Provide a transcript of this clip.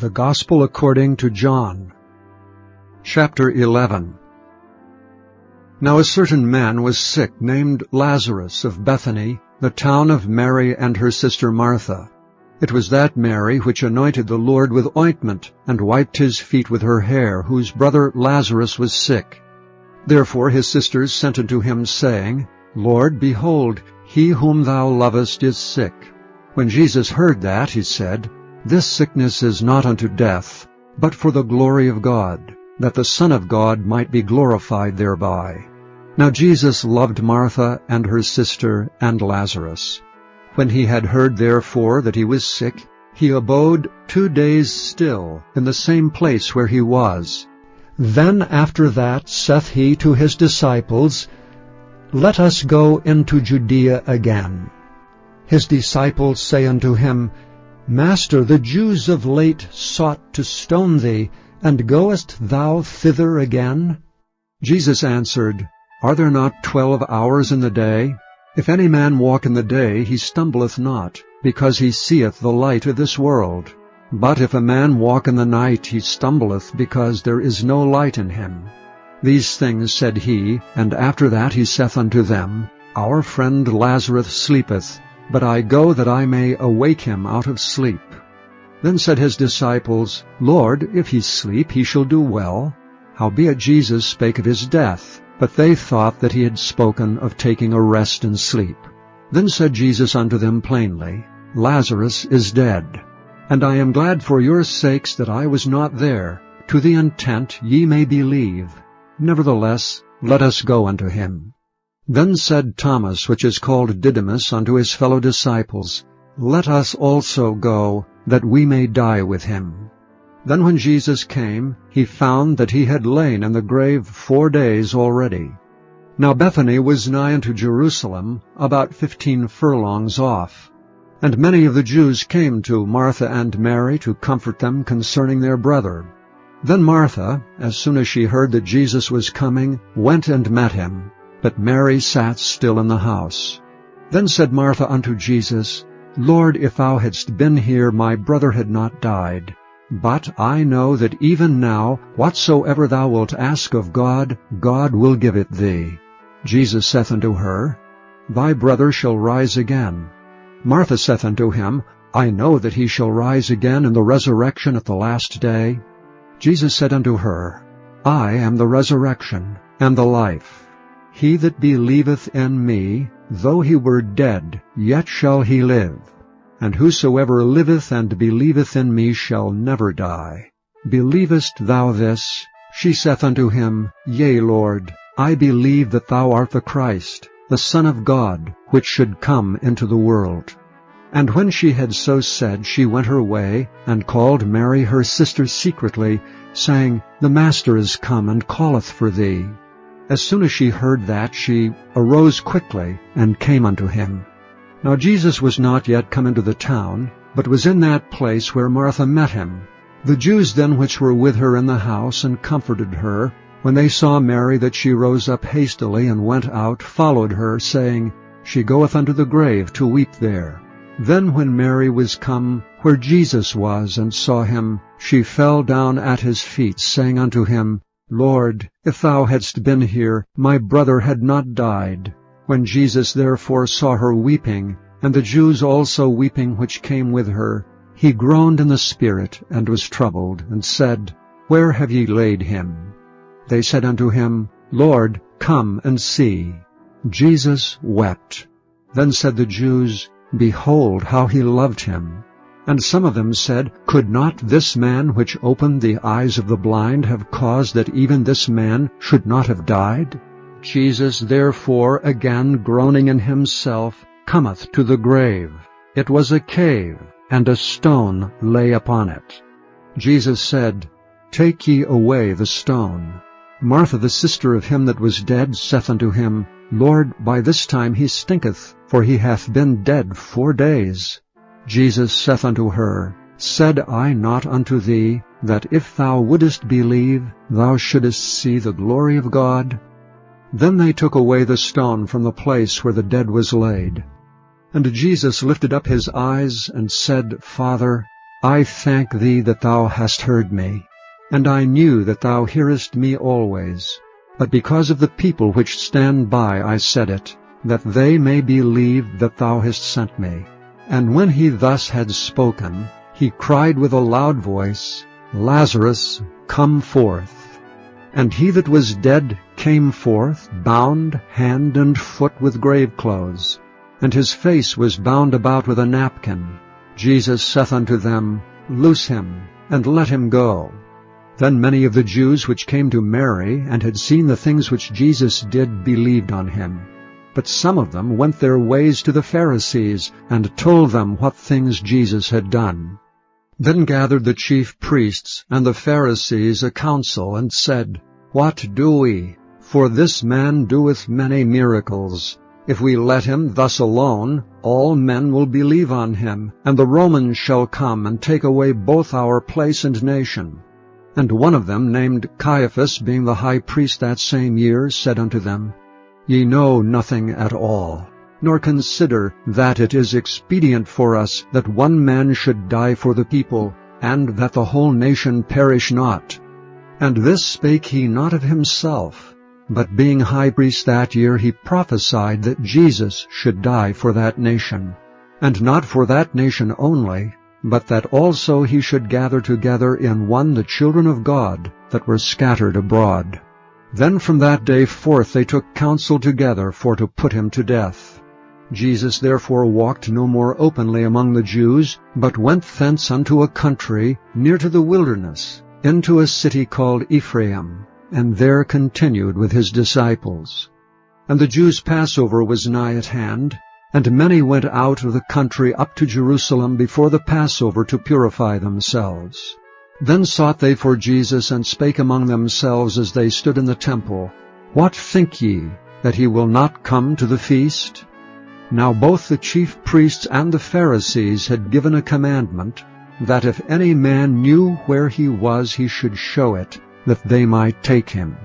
The Gospel according to John. Chapter 11. Now a certain man was sick, named Lazarus, of Bethany, the town of Mary and her sister Martha. It was that Mary which anointed the Lord with ointment, and wiped his feet with her hair, whose brother Lazarus was sick. Therefore his sisters sent unto him, saying, Lord, behold, he whom thou lovest is sick. When Jesus heard that, he said, This sickness is not unto death, but for the glory of God, that the Son of God might be glorified thereby. Now Jesus loved Martha and her sister and Lazarus. When he had heard therefore that he was sick, he abode 2 days still in the same place where he was. Then after that saith he to his disciples, Let us go into Judaea again. His disciples say unto him, Master, the Jews of late sought to stone thee, and goest thou thither again? Jesus answered, Are there not 12 hours in the day? If any man walk in the day, he stumbleth not, because he seeth the light of this world. But if a man walk in the night, he stumbleth, because there is no light in him. These things said he, and after that he saith unto them, Our friend Lazarus sleepeth, but I go that I may awake him out of sleep. Then said his disciples, Lord, if he sleep, he shall do well. Howbeit Jesus spake of his death, but they thought that he had spoken of taking a rest and sleep. Then said Jesus unto them plainly, Lazarus is dead, and I am glad for your sakes that I was not there, to the intent ye may believe. Nevertheless, let us go unto him. Then said Thomas, which is called Didymus, unto his fellow disciples, Let us also go, that we may die with him. Then when Jesus came, he found that he had lain in the grave 4 days already. Now Bethany was nigh unto Jerusalem, about 15 furlongs off. And many of the Jews came to Martha and Mary to comfort them concerning their brother. Then Martha, as soon as she heard that Jesus was coming, went and met him. But Mary sat still in the house. Then said Martha unto Jesus, Lord, if thou hadst been here, my brother had not died. But I know that even now, whatsoever thou wilt ask of God, God will give it thee. Jesus saith unto her, Thy brother shall rise again. Martha saith unto him, I know that he shall rise again in the resurrection at the last day. Jesus said unto her, I am the resurrection and the life. He that believeth in me, though he were dead, yet shall he live. And whosoever liveth and believeth in me shall never die. Believest thou this? She saith unto him, Yea, Lord, I believe that thou art the Christ, the Son of God, which should come into the world. And when she had so said, she went her way, and called Mary her sister secretly, saying, The Master is come, and calleth for thee. As soon as she heard that, she arose quickly, and came unto him. Now Jesus was not yet come into the town, but was in that place where Martha met him. The Jews then which were with her in the house, and comforted her, when they saw Mary that she rose up hastily, and went out, followed her, saying, She goeth unto the grave to weep there. Then when Mary was come where Jesus was, and saw him, she fell down at his feet, saying unto him, Lord, if thou hadst been here, my brother had not died. When Jesus therefore saw her weeping, and the Jews also weeping which came with her, he groaned in the spirit, and was troubled, and said, Where have ye laid him? They said unto him, Lord, come and see. Jesus wept. Then said the Jews, Behold how he loved him. And some of them said, Could not this man which opened the eyes of the blind have caused that even this man should not have died? Jesus therefore, again groaning in himself, cometh to the grave. It was a cave, and a stone lay upon it. Jesus said, Take ye away the stone. Martha the sister of him that was dead saith unto him, Lord, by this time he stinketh, for he hath been dead 4 days. Jesus saith unto her, Said I not unto thee, that if thou wouldest believe, thou shouldest see the glory of God? Then they took away the stone from the place where the dead was laid. And Jesus lifted up his eyes, and said, Father, I thank thee that thou hast heard me. And I knew that thou hearest me always. But because of the people which stand by I said it, that they may believe that thou hast sent me. And when he thus had spoken, he cried with a loud voice, Lazarus, come forth. And he that was dead came forth, bound hand and foot with grave clothes, and his face was bound about with a napkin. Jesus saith unto them, Loose him, and let him go. Then many of the Jews which came to Mary, and had seen the things which Jesus did, believed on him. But some of them went their ways to the Pharisees, and told them what things Jesus had done. Then gathered the chief priests and the Pharisees a council, and said, What do we? For this man doeth many miracles. If we let him thus alone, all men will believe on him, and the Romans shall come and take away both our place and nation. And one of them, named Caiaphas, being the high priest that same year, said unto them, Ye know nothing at all, nor consider that it is expedient for us that one man should die for the people, and that the whole nation perish not. And this spake he not of himself, but being high priest that year, he prophesied that Jesus should die for that nation, and not for that nation only, but that also he should gather together in one the children of God that were scattered abroad. Then from that day forth they took counsel together for to put him to death. Jesus therefore walked no more openly among the Jews, but went thence unto a country near to the wilderness, into a city called Ephraim, and there continued with his disciples. And the Jews' Passover was nigh at hand, and many went out of the country up to Jerusalem before the Passover to purify themselves. Then sought they for Jesus, and spake among themselves as they stood in the temple, What think ye, that he will not come to the feast? Now both the chief priests and the Pharisees had given a commandment, that if any man knew where he was, he should show it, that they might take him.